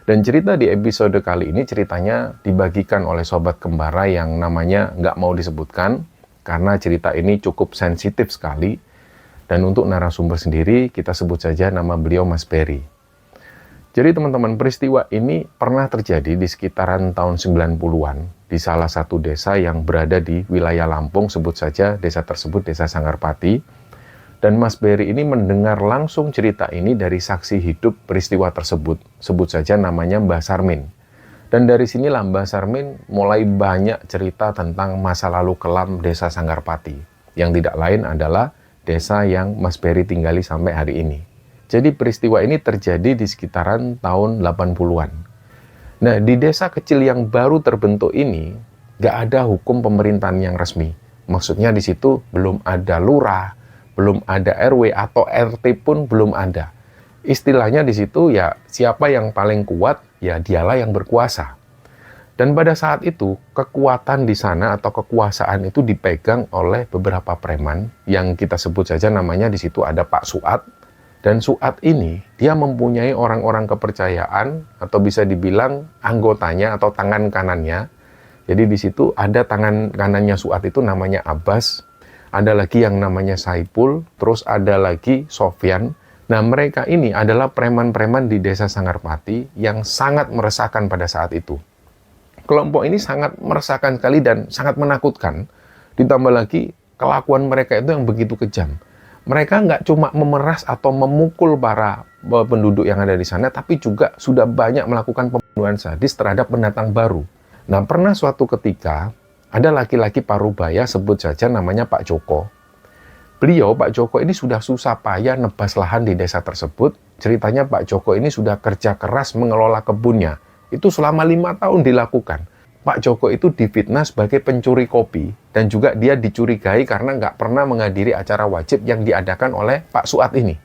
Dan cerita di episode kali ini ceritanya dibagikan oleh sobat kembara yang namanya nggak mau disebutkan, karena cerita ini cukup sensitif sekali. Dan untuk narasumber sendiri, kita sebut saja nama beliau Mas Berry. Jadi teman-teman, peristiwa ini pernah terjadi di sekitaran tahun 90-an di salah satu desa yang berada di wilayah Lampung, sebut saja desa tersebut Desa Sanggarpati. Dan Mas Berry ini mendengar langsung cerita ini dari saksi hidup peristiwa tersebut, sebut saja namanya Mbah Sarmin. Dan dari sinilah Mbah Sarmin mulai banyak cerita tentang masa lalu kelam Desa Sanggarpati, yang tidak lain adalah desa yang Mas Berry tinggali sampai hari ini. Jadi peristiwa ini terjadi di sekitaran tahun 80-an. Nah, di desa kecil yang baru terbentuk ini, nggak ada hukum pemerintahan yang resmi. Maksudnya di situ belum ada lurah, belum ada RW atau RT pun belum ada. Istilahnya di situ ya siapa yang paling kuat, ya dialah yang berkuasa. Dan pada saat itu, kekuatan di sana atau kekuasaan itu dipegang oleh beberapa preman yang kita sebut saja namanya di situ ada Pak Suat. Dan Suat ini, dia mempunyai orang-orang kepercayaan atau bisa dibilang anggotanya atau tangan kanannya. Jadi di situ ada tangan kanannya Suat itu namanya Abbas, ada lagi yang namanya Saipul, terus ada lagi Sofyan. Nah, mereka ini adalah preman-preman di Desa Sanggarpati yang sangat meresahkan pada saat itu. Kelompok ini sangat meresahkan sekali dan sangat menakutkan. Ditambah lagi kelakuan mereka itu yang begitu kejam. Mereka nggak cuma memeras atau memukul para penduduk yang ada di sana, tapi juga sudah banyak melakukan pembunuhan sadis terhadap pendatang baru. Nah, pernah suatu ketika, ada laki-laki parubaya, sebut saja namanya Pak Joko. Beliau, Pak Joko ini sudah susah payah nebas lahan di desa tersebut. Ceritanya Pak Joko ini sudah kerja keras mengelola kebunnya. Itu selama 5 tahun dilakukan. Pak Joko itu difitnah sebagai pencuri kopi, dan juga dia dicurigai karena nggak pernah menghadiri acara wajib yang diadakan oleh Pak Suat ini.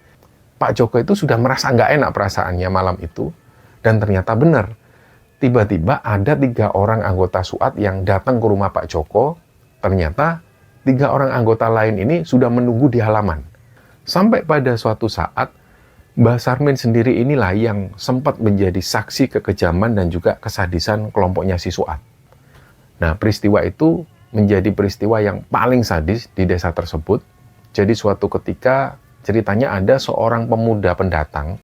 Pak Joko itu sudah merasa nggak enak perasaannya malam itu, dan ternyata benar. Tiba-tiba ada 3 orang anggota Suat yang datang ke rumah Pak Joko. Ternyata 3 orang anggota lain ini sudah menunggu di halaman. Sampai pada suatu saat, Mbah Sarmin sendiri inilah yang sempat menjadi saksi kekejaman dan juga kesadisan kelompoknya si Suat. Nah, peristiwa itu menjadi peristiwa yang paling sadis di desa tersebut. Jadi suatu ketika ceritanya ada seorang pemuda pendatang